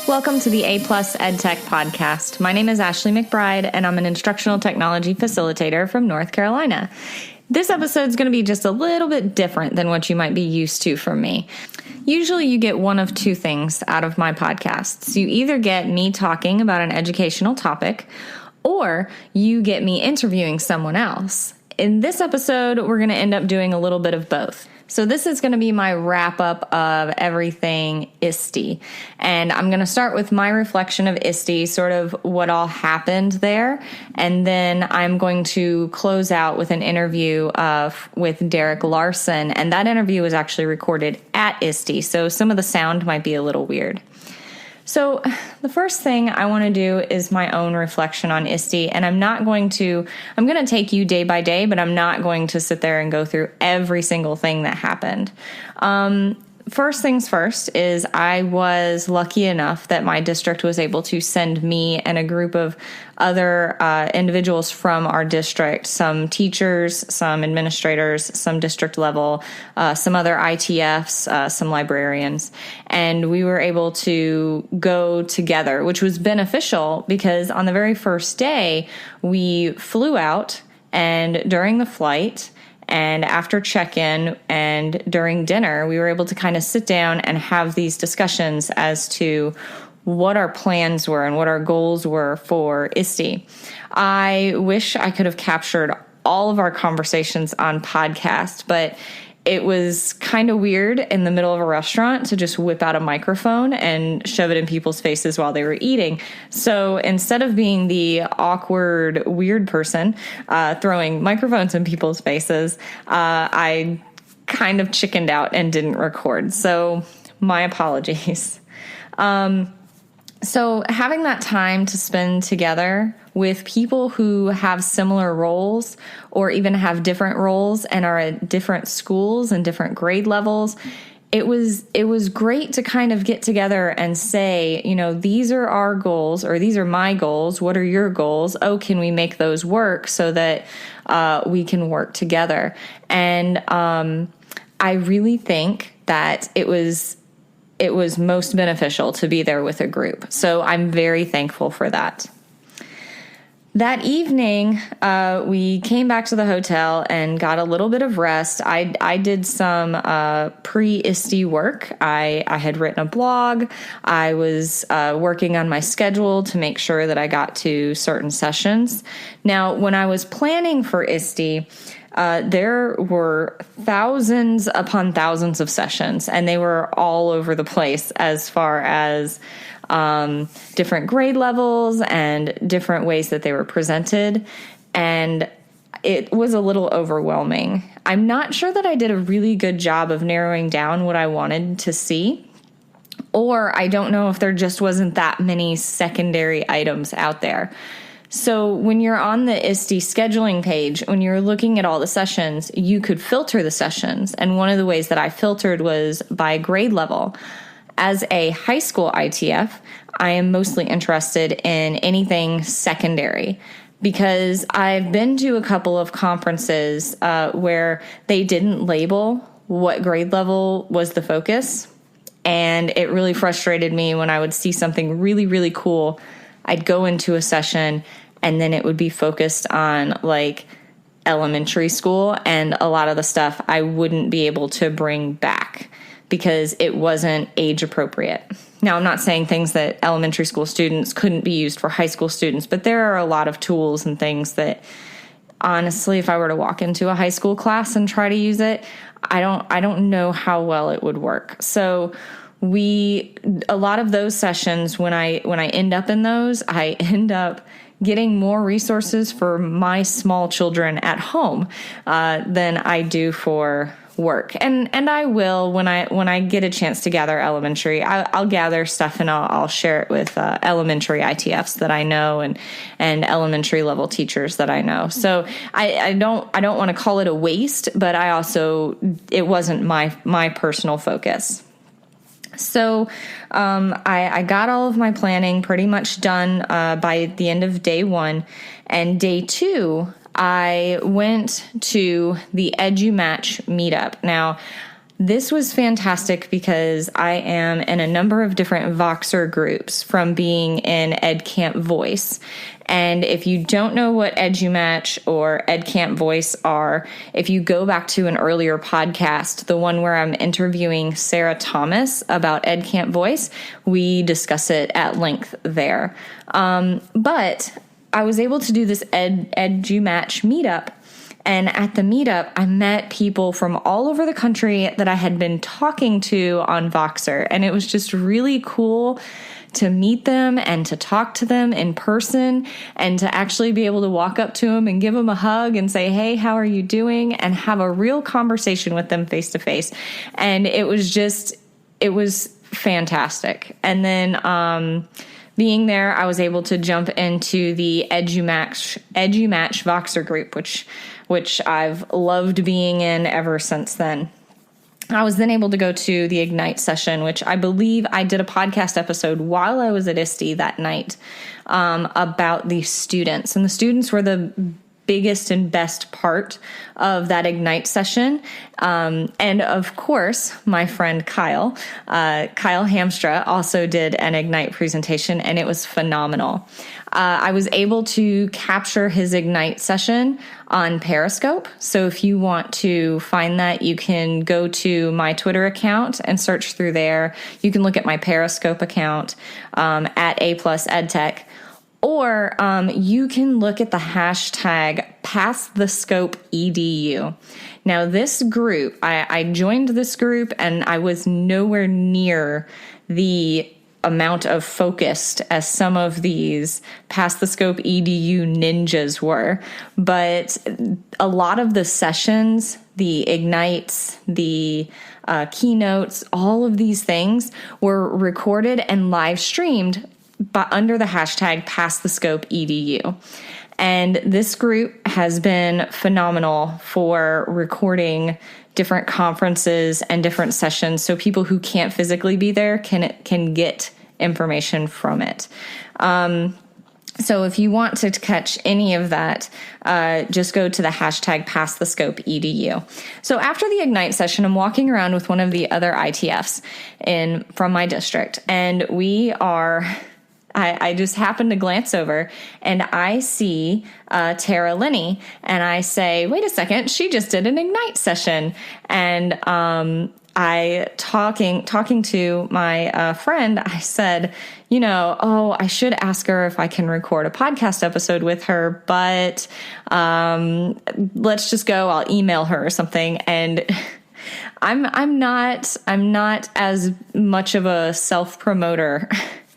Welcome to the A+ EdTech podcast. My name is Ashley McBride, and I'm an instructional technology facilitator from North Carolina. This episode is going to be just a little bit different than what you might be used to from me. Usually you get one of two things out of my podcasts. You either get me talking about an educational topic, or you get me interviewing someone else. In this episode, we're going to end up doing a little bit of both. So this is going to be my wrap-up of everything ISTE. And I'm going to start with my reflection of ISTE, sort of what all happened there. And then I'm going to close out with an interview with Derek Larson. And that interview was actually recorded at ISTE, so some of the sound might be a little weird. So the first thing I want to do is my own reflection on ISTE, and I'm going to take you day by day, but I'm not going to sit there and go through every single thing that happened. First things first is I was lucky enough that my district was able to send me and a group of other individuals from our district, some teachers, some administrators, some district level, some other ITFs, some librarians, and we were able to go together, which was beneficial because on the very first day we flew out, and during the flight and after check-in and during dinner, we were able to kind of sit down and have these discussions as to what our plans were and what our goals were for ISTE. I wish I could have captured all of our conversations on podcast, but it was kind of weird in the middle of a restaurant to just whip out a microphone and shove it in people's faces while they were eating. So instead of being the awkward, weird person throwing microphones in people's faces, I kind of chickened out and didn't record. So my apologies. So having that time to spend together with people who have similar roles or even have different roles and are at different schools and different grade levels, it was great to kind of get together and say, you know, these are our goals or these are my goals. What are your goals? Oh, can we make those work so that we can work together? And I really think that it was most beneficial to be there with a group. So I'm very thankful for that. That evening, we came back to the hotel and got a little bit of rest. I did some pre-ISTE work. I had written a blog. I was working on my schedule to make sure that I got to certain sessions. Now, when I was planning for ISTE, there were thousands upon thousands of sessions, and they were all over the place as far as different grade levels and different ways that they were presented. And it was a little overwhelming. I'm not sure that I did a really good job of narrowing down what I wanted to see, or I don't know if there just wasn't that many secondary items out there. So when you're on the ISTE scheduling page, when you're looking at all the sessions, you could filter the sessions. And one of the ways that I filtered was by grade level. As a high school ITF, I am mostly interested in anything secondary because I've been to a couple of conferences where they didn't label what grade level was the focus. And it really frustrated me when I would see something really, really cool. I'd go into a session and then it would be focused on like elementary school, and a lot of the stuff I wouldn't be able to bring back because it wasn't age appropriate. Now, I'm not saying things that elementary school students couldn't be used for high school students, but there are a lot of tools and things that honestly, if I were to walk into a high school class and try to use it, I don't know how well it would work. So a lot of those sessions, when I end up in those, I end up getting more resources for my small children at home than I do for work. And I will, when I get a chance to gather elementary, I'll gather stuff and I'll share it with elementary ITFs that I know and elementary level teachers that I know. So I don't want to call it a waste, but it wasn't my personal focus. So I got all of my planning pretty much done by the end of day one. And day two, I went to the EduMatch meetup. Now, This was fantastic because I am in a number of different Voxer groups from being in EdCamp Voice. And if you don't know what EduMatch or EdCamp Voice are, if you go back to an earlier podcast, the one where I'm interviewing Sarah Thomas about EdCamp Voice, we discuss it at length there. But I was able to do this EduMatch meetup. And at the meetup, I met people from all over the country that I had been talking to on Voxer. And it was just really cool to meet them and to talk to them in person and to actually be able to walk up to them and give them a hug and say, hey, how are you doing? And have a real conversation with them face to face. And it was fantastic. And then, being there, I was able to jump into the EduMatch Voxer group, which I've loved being in ever since then. I was then able to go to the Ignite session, which I believe I did a podcast episode while I was at ISTE that night about the students. And the students were the biggest and best part of that Ignite session. And of course, my friend Kyle Hamstra also did an Ignite presentation, and it was phenomenal. I was able to capture his Ignite session on Periscope. So if you want to find that, you can go to my Twitter account and search through there. You can look at my Periscope account at A+EdTech. Or you can look at the hashtag #PassTheScopeEDU. Now, this group, I joined this group and I was nowhere near the amount of focused as some of these Pass the Scope EDU ninjas were. But a lot of the sessions, the Ignites, the keynotes, all of these things were recorded and live streamed but under the hashtag #PassTheScopeEDU. And this group has been phenomenal for recording different conferences and different sessions so people who can't physically be there can get information from it. So if you want to catch any of that, just go to the hashtag #PassTheScopeEDU. So after the Ignite session, I'm walking around with one of the other ITFs from my district, and I just happened to glance over and I see Tara Linney, and I say, wait a second, she just did an Ignite session. And I talking to my friend, I said, I should ask her if I can record a podcast episode with her, but let's just go. I'll email her or something. And I'm not as much of a self-promoter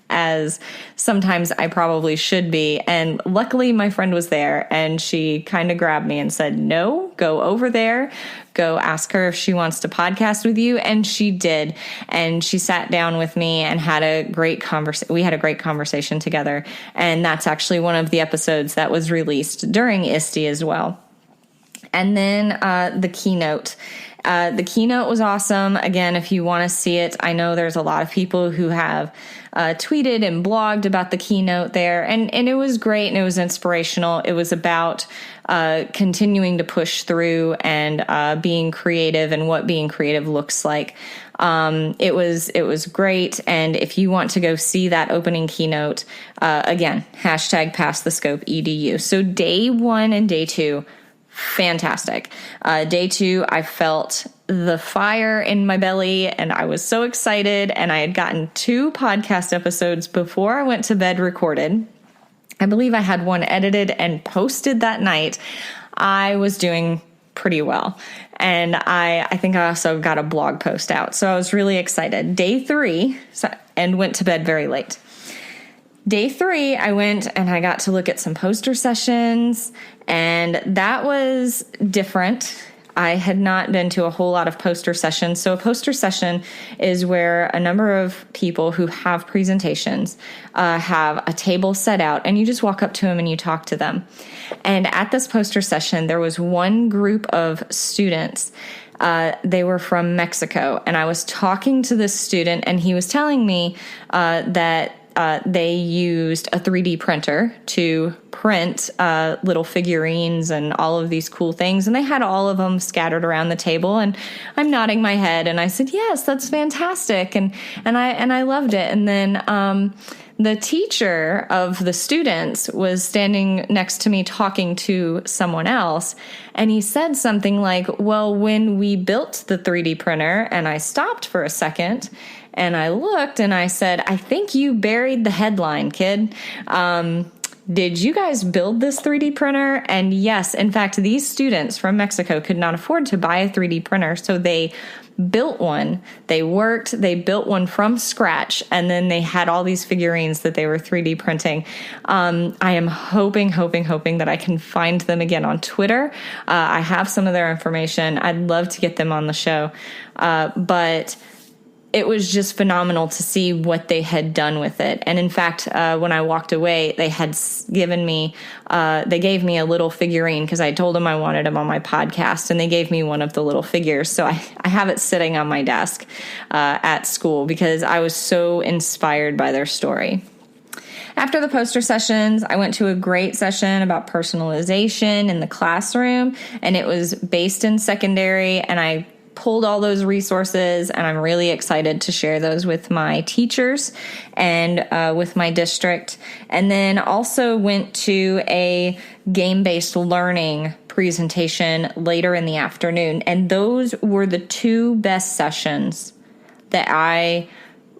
as sometimes I probably should be. And luckily my friend was there and she kind of grabbed me and said, no, go over there, go ask her if she wants to podcast with you. And she did. And she sat down with me and had a great conversation. We had a great conversation together. And that's actually one of the episodes that was released during ISTE as well. And then the keynote. The keynote was awesome. Again, if you want to see it, I know there's a lot of people who have tweeted and blogged about the keynote there, and it was great and it was inspirational. It was about continuing to push through and being creative and what being creative looks like. It was great, and if you want to go see that opening keynote, again, hashtag #PassTheScopeEDU. So day 1 and day 2, fantastic. Day 2, I felt the fire in my belly and I was so excited, and I had gotten 2 podcast episodes before I went to bed recorded. I believe I had one edited and posted that night. I was doing pretty well. And I think I also got a blog post out. So I was really excited. Day 3, and went to bed very late. Day 3, I went and I got to look at some poster sessions, and that was different. I had not been to a whole lot of poster sessions. So a poster session is where a number of people who have presentations have a table set out, and you just walk up to them and you talk to them. And at this poster session, there was one group of students. They were from Mexico, and I was talking to this student, and he was telling me that they used a 3D printer to print little figurines and all of these cool things. And they had all of them scattered around the table. And I'm nodding my head, and I said, yes, that's fantastic. And I loved it. And then the teacher of the students was standing next to me talking to someone else. And he said something like, well, when we built the 3D printer, and I stopped for a second and I looked and I said, I think you buried the headline, kid. Did you guys build this 3D printer? And yes, in fact, these students from Mexico could not afford to buy a 3D printer. So they built one. They built one from scratch. And then they had all these figurines that they were 3D printing. I am hoping that I can find them again on Twitter. I have some of their information. I'd love to get them on the show. But it was just phenomenal to see what they had done with it. And in fact, when I walked away, they had given me, they gave me a little figurine because I told them I wanted them on my podcast, and they gave me one of the little figures. So I have it sitting on my desk at school because I was so inspired by their story. After the poster sessions, I went to a great session about personalization in the classroom, and it was based in secondary, and I pulled all those resources, and I'm really excited to share those with my teachers and with my district. And then also went to a game-based learning presentation later in the afternoon. And those were the two best sessions that I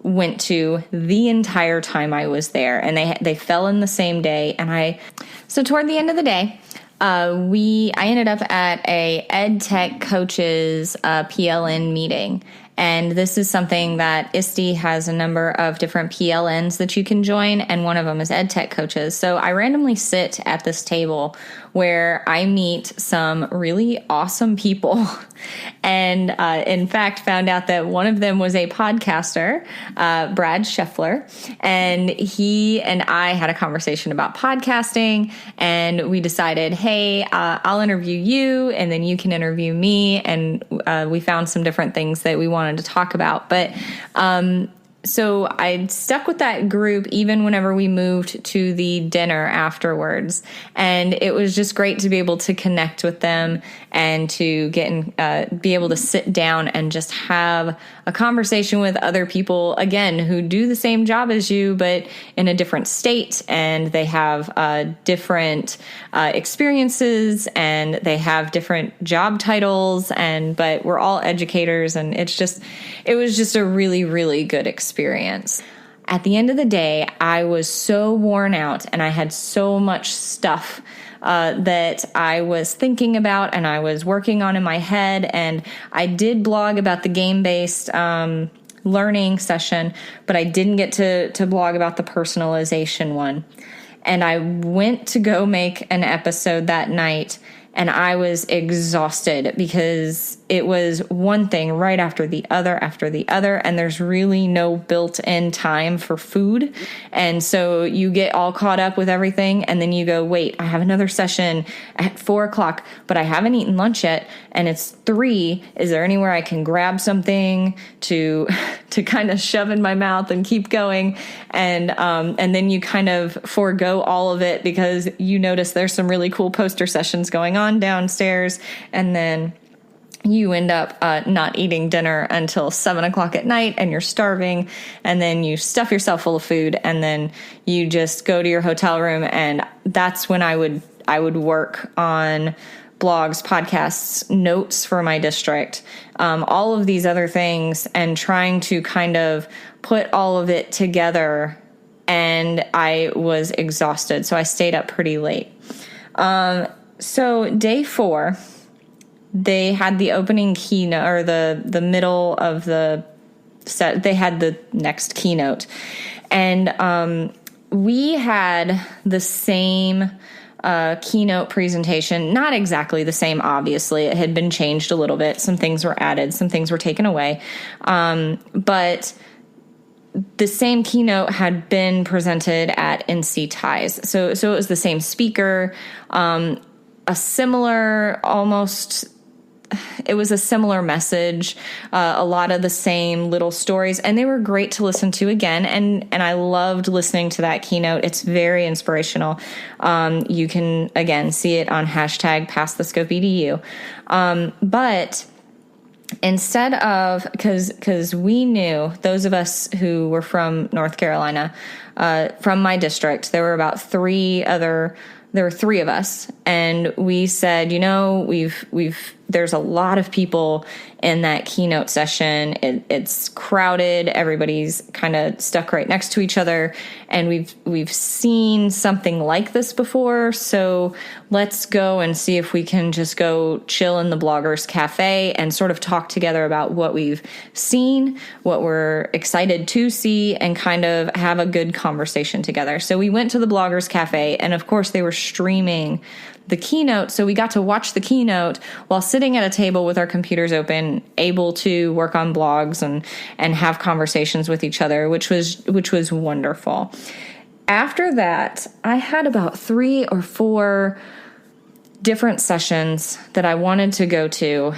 went to the entire time I was there. And they fell in the same day. So toward the end of the day, I ended up at a ed tech coaches PLN meeting, and this is something that ISTE has a number of different PLNs that you can join, and one of them is ed tech coaches. So I randomly sit at this table where I meet some really awesome people, and in fact found out that one of them was a podcaster, Brad Scheffler, and he and I had a conversation about podcasting, and we decided, hey, I'll interview you, and then you can interview me, and we found some different things that we wanted to talk about. But so I stuck with that group even whenever we moved to the dinner afterwards. And it was just great to be able to connect with them and to be able to sit down and just have a conversation with other people, again, who do the same job as you, but in a different state. And they have different experiences, and they have different job titles, but we're all educators. And it was just a really, really good experience. At the end of the day, I was so worn out, and I had so much stuff that I was thinking about and I was working on in my head. And I did blog about the game-based learning session, but I didn't get to blog about the personalization one. And I went to go make an episode that night, and I was exhausted because it was one thing right after the other, and there's really no built-in time for food. And so you get all caught up with everything, and then you go, wait, I have another session at 4:00, but I haven't eaten lunch yet, and it's 3. Is there anywhere I can grab something to kind of shove in my mouth and keep going? And then you kind of forego all of it because you notice there's some really cool poster sessions going on downstairs, and then you end up not eating dinner until 7:00 at night, and you're starving, and then you stuff yourself full of food, and then you just go to your hotel room. And that's when I would work on blogs, podcasts, notes for my district, all of these other things, and trying to kind of put all of it together. And I was exhausted, so I stayed up pretty late. So day 4, they had the opening keynote, or the middle of the set. They had the next keynote, and we had the same keynote presentation. Not exactly the same, obviously. It had been changed a little bit. Some things were added, some things were taken away, but the same keynote had been presented at NC Ties. So it was the same speaker, a similar, almost it was a similar message, a lot of the same little stories, and they were great to listen to again. And I loved listening to that keynote. It's very inspirational. You can, again, see it on hashtag #PassTheScopeEDU. But instead of, because we knew, those of us who were from North Carolina, from my district, there were three of us, and we said, there's a lot of people in that keynote session. It's crowded. Everybody's kind of stuck right next to each other, and we've seen something like this before. So let's go and see if we can just go chill in the Bloggers Cafe and sort of talk together about what we've seen, what we're excited to see, and kind of have a good conversation together. So we went to the Bloggers Cafe, and of course they were streaming the keynote. So we got to watch the keynote while sitting at a table with our computers open, able to work on blogs and have conversations with each other, which was wonderful. After that, I had about 3 or 4 different sessions that I wanted to go to,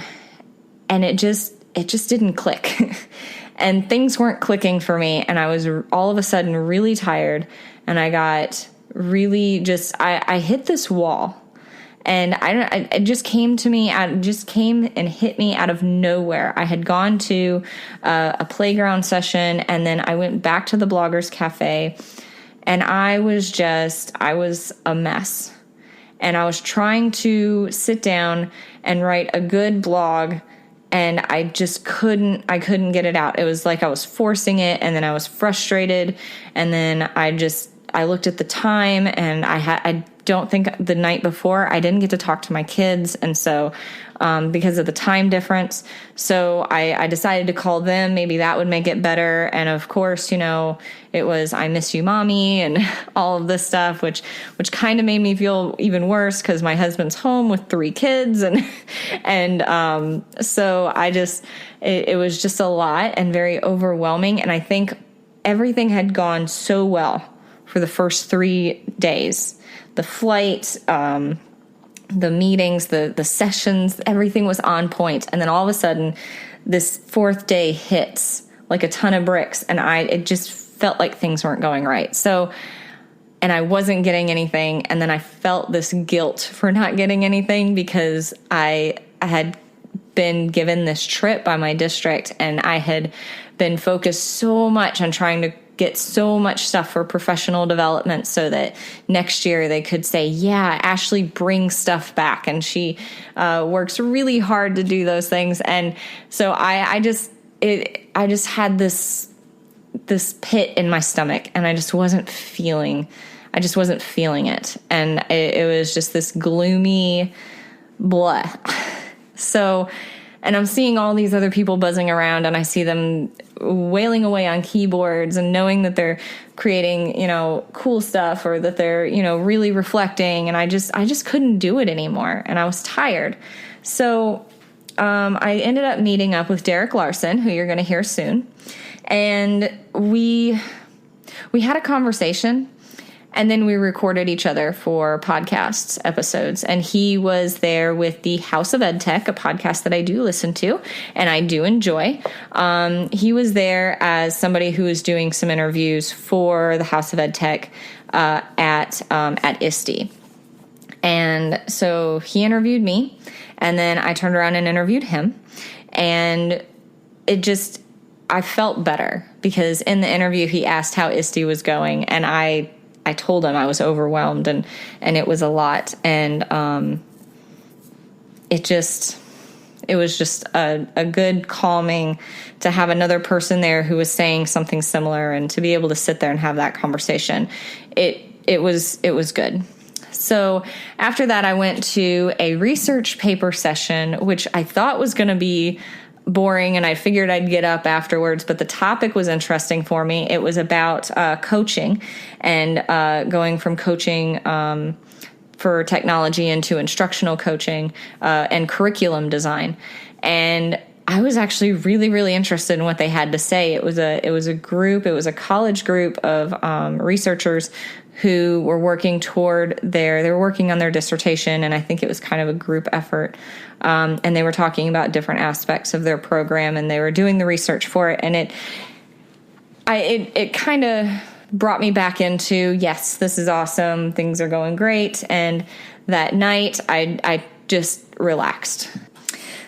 and it just didn't click. And things weren't clicking for me, and I was all of a sudden really tired, and I got really I hit this wall. And it just came to me, came and hit me out of nowhere. I had gone to a playground session, and then I went back to the Bloggers Cafe, and I was a mess. And I was trying to sit down and write a good blog, and I just couldn't get it out. It was like I was forcing it, and then I was frustrated, and then I looked at the time, and I don't think the night before I didn't get to talk to my kids. And so, because of the time difference, so I decided to call them. Maybe that would make it better. And of course, it was, "I miss you, mommy," and all of this stuff, which kind of made me feel even worse because my husband's home with 3 kids. So it was just a lot and very overwhelming. And I think everything had gone so well for the first 3 days. The flight, the meetings, the sessions, everything was on point. And then all of a sudden, this 4th day hits like a ton of bricks, and it just felt like things weren't going right. So, and I wasn't getting anything, and then I felt this guilt for not getting anything because I had been given this trip by my district, and I had been focused so much on trying to get so much stuff for professional development so that next year they could say, yeah, Ashley brings stuff back, and she works really hard to do those things. And so I just had this pit in my stomach, and I just wasn't feeling it. And it was just this gloomy blah. So, and I'm seeing all these other people buzzing around, and I see them wailing away on keyboards and knowing that they're creating, cool stuff, or that they're, really reflecting. And I just couldn't do it anymore. And I was tired. So, I ended up meeting up with Derek Larson, who you're going to hear soon. And we had a conversation. And then we recorded each other for podcast episodes. And he was there with the House of EdTech, a podcast that I do listen to and I do enjoy. He was there as somebody who was doing some interviews for the House of EdTech at ISTE. And so he interviewed me, and then I turned around and interviewed him. And I felt better because in the interview he asked how ISTE was going, and I told him I was overwhelmed and it was a lot. And it was just a good calming to have another person there who was saying something similar, and to be able to sit there and have that conversation. It was good. So after that, I went to a research paper session, which I thought was going to be boring, and I figured I'd get up afterwards, but the topic was interesting for me. It was about coaching and going from coaching for technology into instructional coaching and curriculum design. And I was actually really, really interested in what they had to say. It was a college group of researchers who were working they were working on their dissertation, and I think it was kind of a group effort. And they were talking about different aspects of their program, and they were doing the research for it. And it kind of brought me back into, yes, this is awesome. Things are going great. And that night I just relaxed.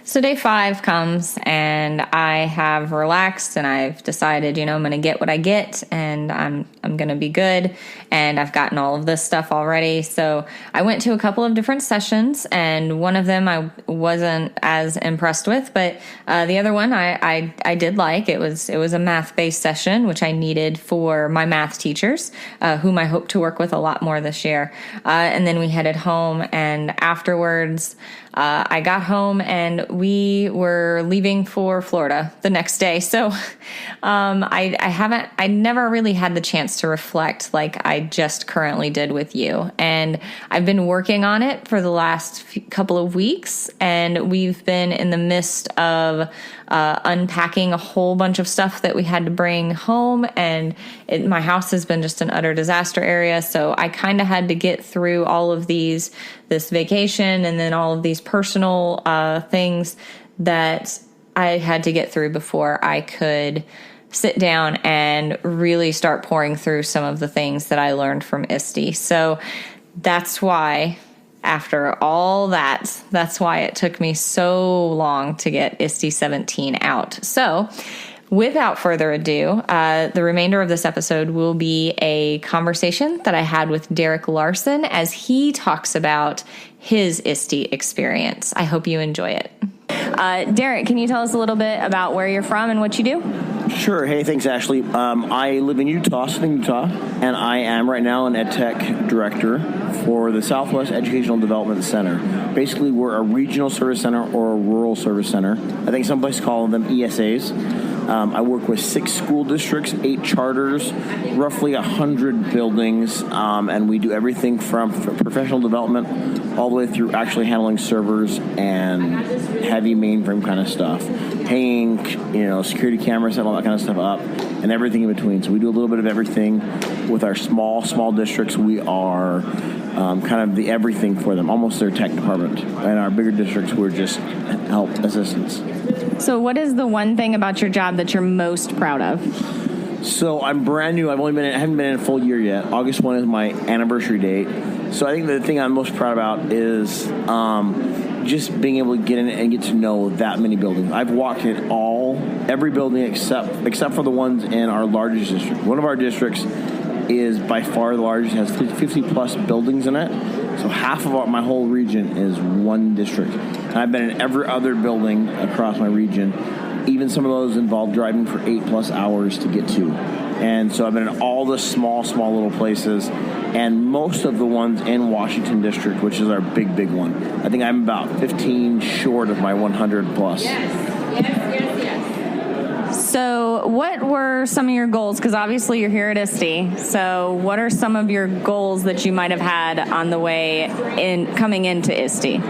So day 5 comes, and I have relaxed, and I've decided, I'm going to get what I get, and I'm going to be good, and I've gotten all of this stuff already. So I went to a couple of different sessions, and one of them I wasn't as impressed with, but the other one I did like. It was a math-based session, which I needed for my math teachers, whom I hope to work with a lot more this year. And then we headed home, and afterwards, I got home and we were leaving for Florida the next day. So I never really had the chance to reflect like I just currently did with you. And I've been working on it for the last couple of weeks, and we've been in the midst of unpacking a whole bunch of stuff that we had to bring home. And my house has been just an utter disaster area. So I kind of had to get through all of this vacation, and then all of these personal things that I had to get through before I could sit down and really start pouring through some of the things that I learned from ISTE. So that's why, after all that's why it took me so long to get ISTE 17 out. So without further ado, the remainder of this episode will be a conversation that I had with Derek Larson as he talks about his ISTE experience. I hope you enjoy it. Derek, can you tell us a little bit about where you're from and what you do? Sure. Hey, thanks, Ashley. I live in Utah, Southern Utah, and I am right now an EdTech director for the Southwest Educational Development Center. Basically, we're a regional service center or a rural service center. I think some places call them ESAs. I work with 6 school districts, 8 charters, roughly 100 buildings, and we do everything from professional development all the way through actually handling servers and heavy mainframe kind of stuff, hanging, security cameras and all that kind of stuff up, and everything in between. So we do a little bit of everything. With our small districts, we are kind of the everything for them, almost their tech department. And our bigger districts, we're just help assistants. So what is the one thing about your job that you're most proud of? So I'm brand new. I haven't been in a full year yet. August 1 is my anniversary date. So I think the thing I'm most proud about is just being able to get in and get to know that many buildings. I've walked in every building except for the ones in our largest district. One of our districts is by far the largest, has 50 plus buildings in it. So half of my whole region is one district. And I've been in every other building across my region. Even some of those involve driving for 8+ hours to get to. And so I've been in all the small little places, and most of the ones in Washington District, which is our big one. I think I'm about 15 short of my 100 plus. Yes. So what were some of your goals? Because obviously you're here at ISTE. So what are some of your goals that you might have had on the way in coming into ISTE?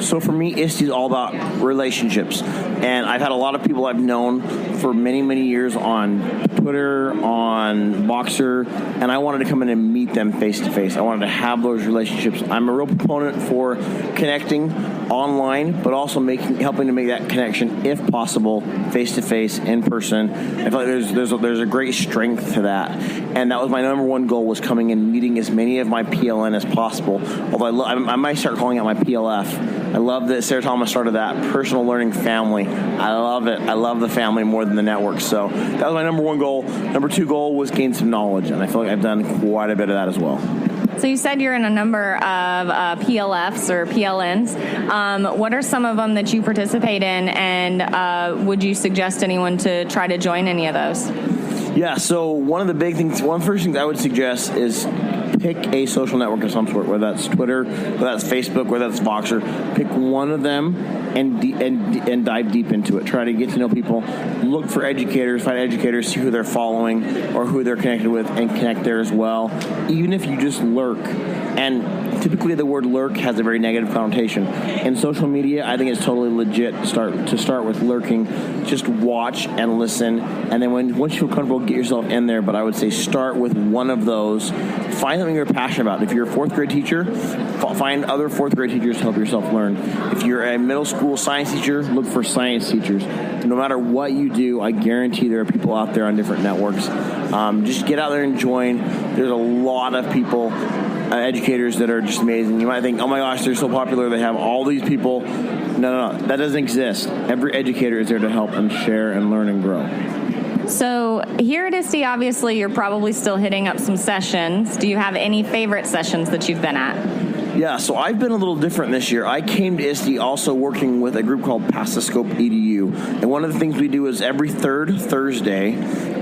So for me, ISTE is all about relationships. And I've had a lot of people I've known for many, many years on Twitter, on Boxer, and I wanted to come in and meet them face to face. I wanted to have those relationships. I'm a real proponent for connecting online, but also helping to make that connection, if possible, face to face, in person. I feel like there's a great strength to that. And that was my number one goal, was coming in, meeting as many of my PLN as possible. Although I might start calling it my PLF. I love that Sarah Thomas started that personal learning family. I love it. I love the family more than the network. So that was my number one goal. Number 2 goal was gain some knowledge, and I feel like I've done quite a bit of that as well. So you said you're in a number of PLFs or PLNs. What are some of them that you participate in, and would you suggest anyone to try to join any of those? Yeah, so one of the first things I would suggest is pick a social network of some sort, whether that's Twitter, whether that's Facebook, whether that's Voxer. Pick one of them and dive deep into it. Try to get to know people. Look for educators, find educators, see who they're following or who they're connected with, and connect there as well. Even if you just lurk. And typically the word lurk has a very negative connotation. In social media, I think it's totally legit to start with lurking. Just watch and listen, and then once you feel comfortable, get yourself in there. But I would say start with one of those. Find something you're passionate about. If you're a fourth grade teacher, find other fourth grade teachers to help yourself learn. If you're a middle school science teacher, look for science teachers. No matter what you do, I guarantee there are people out there on different networks. Just get out there and join. There's a lot of people, educators that are just amazing. You might think, oh my gosh, they're so popular, they have all these people. No, that doesn't exist. Every educator is there to help and share and learn and grow. So here at ISTE, obviously, you're probably still hitting up some sessions. Do you have any favorite sessions that you've been at? Yeah, so I've been a little different this year. I came to ISTE also working with a group called Past the Scope EDU. And one of the things we do is every third Thursday,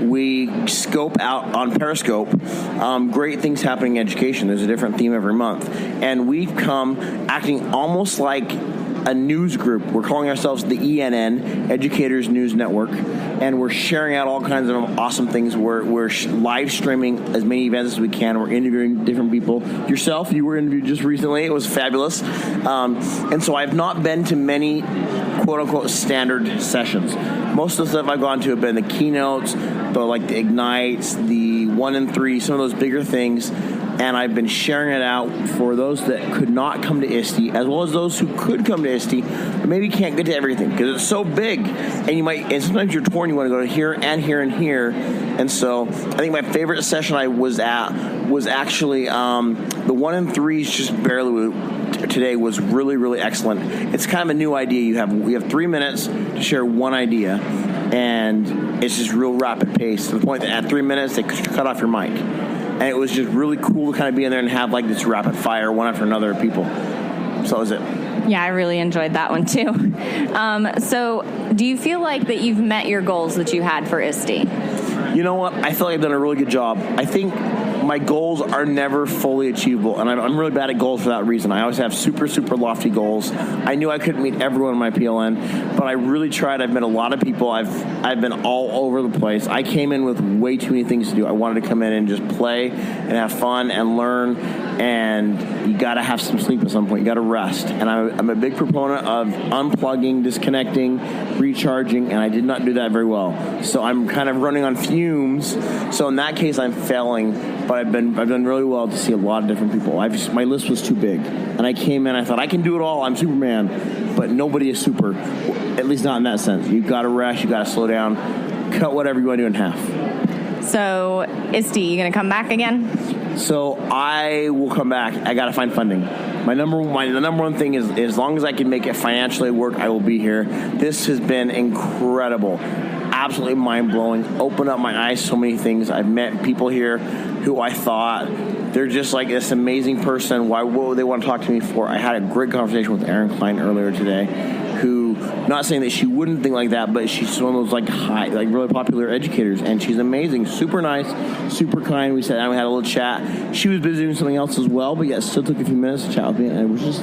we scope out on Periscope great things happening in education. There's a different theme every month. And we've come acting almost like a news group. We're calling ourselves the ENN, Educators News Network, and we're sharing out all kinds of awesome things. We're live streaming as many events as we can. We're interviewing different people. Yourself, you were interviewed just recently. It was fabulous. And so I've not been to many quote-unquote standard sessions. Most of the stuff I've gone to have been the keynotes, the Ignites, the 1 and 3, some of those bigger things. And I've been sharing it out for those that could not come to ISTE, as well as those who could come to ISTE, but maybe can't get to everything because it's so big. And sometimes you're torn. You want to go to here and here and here. And so I think my favorite session I was at was actually the 1 and 3s just barely today was really, really excellent. It's kind of a new idea. You have 3 minutes to share one idea, and it's just real rapid pace to the point that at 3 minutes they cut off your mic. And it was just really cool to kind of be in there and have like this rapid fire one after another of people. So that was it. Yeah, I really enjoyed that one too. So do you feel like that you've met your goals that you had for ISTE? You know what? I feel like I've done a really good job. I think my goals are never fully achievable, and I'm really bad at goals for that reason. I always have super, super lofty goals. I knew I couldn't meet everyone in my PLN, but I really tried. I've met a lot of people. I've been all over the place. I came in with way too many things to do. I wanted to come in and just play and have fun and learn, and you got to have some sleep at some point. You got to rest, and I'm a big proponent of unplugging, disconnecting, recharging, and I did not do that very well. So I'm kind of running on fumes. So in that case, I'm failing. But I've done really well to see a lot of different people. My list was too big, and I came in. I thought I can do it all. I'm Superman, but nobody is super. At least not in that sense. You've got to rest. You got to slow down. Cut whatever you want to do in half. So, ISTE, you going to come back again? So I will come back. I got to find funding. The number one thing is as long as I can make it financially work, I will be here. This has been incredible. Absolutely mind-blowing. Opened up my eyes to so many things. I've met people here who I thought they're just like this amazing person. What would they want to talk to me for? I had a great conversation with Erin Klein earlier today, who, not saying that she wouldn't think like that, but she's one of those really popular educators, and she's amazing, super nice, super kind. We sat down, we had a little chat. She was busy doing something else as well, but yet still took a few minutes to chat with me, and it was just,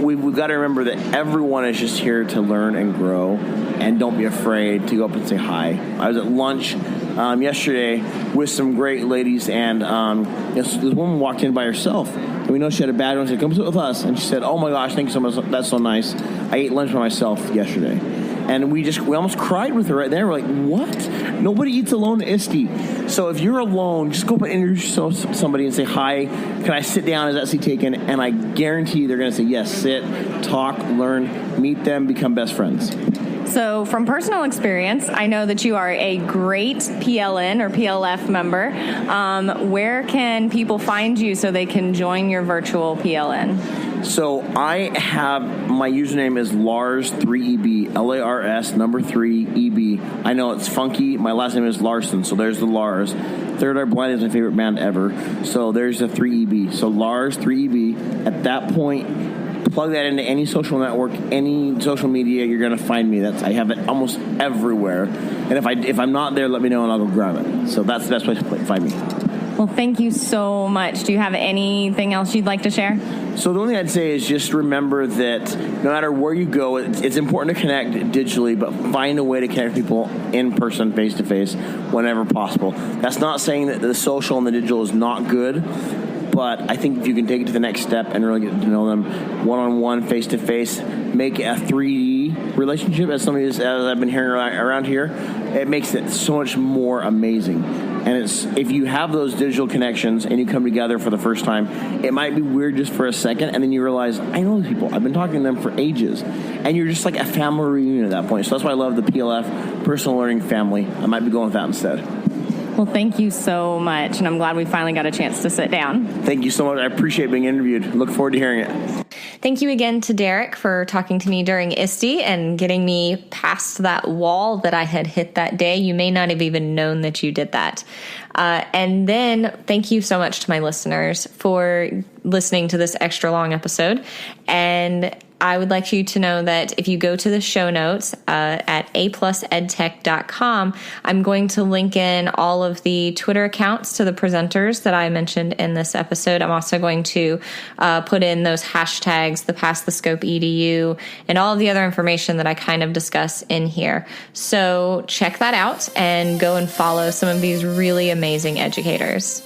we've got to remember that everyone is just here to learn and grow, and don't be afraid to go up and say hi. I was at lunch yesterday with some great ladies, and this woman walked in by herself, and we know she had a bad one. She said, "Come sit with us," and she said, "Oh my gosh, thank you so much. That's so nice. I ate lunch by myself yesterday." And we almost cried with her right there. We're like, what? Nobody eats alone at ISTE. So if you're alone, just go up and introduce yourself to somebody and say, "Hi, can I sit down? Is that seat taken?" And I guarantee they're going to say, yes, sit, talk, learn, meet them, become best friends. So from personal experience, I know that you are a great PLN or PLF member. Where can people find you so they can join your virtual PLN? So my username is Lars3EB, Lars number 3EB. I know it's funky. My last name is Larson, so there's the Lars. Third Eye Blind is my favorite band ever, so there's the 3EB. So Lars3EB. At that point, plug that into any social network, any social media, you're going to find me. I have it almost everywhere. And if I'm not there, let me know and I'll go grab it. So that's the best place to find me. Well, thank you so much. Do you have anything else you'd like to share? So the only thing I'd say is just remember that no matter where you go, it's important to connect digitally, but find a way to connect people in person, face-to-face, whenever possible. That's not saying that the social and the digital is not good, but I think if you can take it to the next step and really get to know them one-on-one, face-to-face, make a 3D relationship, as I've been hearing around here, it makes it so much more amazing. And if you have those digital connections and you come together for the first time, it might be weird just for a second, and then you realize, I know these people. I've been talking to them for ages. And you're just like a family reunion at that point. So that's why I love the PLF, Personal Learning Family. I might be going with that instead. Well, thank you so much, and I'm glad we finally got a chance to sit down. Thank you so much. I appreciate being interviewed. Look forward to hearing it. Thank you again to Derek for talking to me during ISTE and getting me past that wall that I had hit that day. You may not have even known that you did that. And then thank you so much to my listeners for listening to this extra long episode. And I would like you to know that if you go to the show notes at aplusedtech.com, I'm going to link in all of the Twitter accounts to the presenters that I mentioned in this episode. I'm also going to put in those hashtags, the Pass the Scope EDU, and all of the other information that I kind of discuss in here. So check that out and go and follow some of these really amazing educators.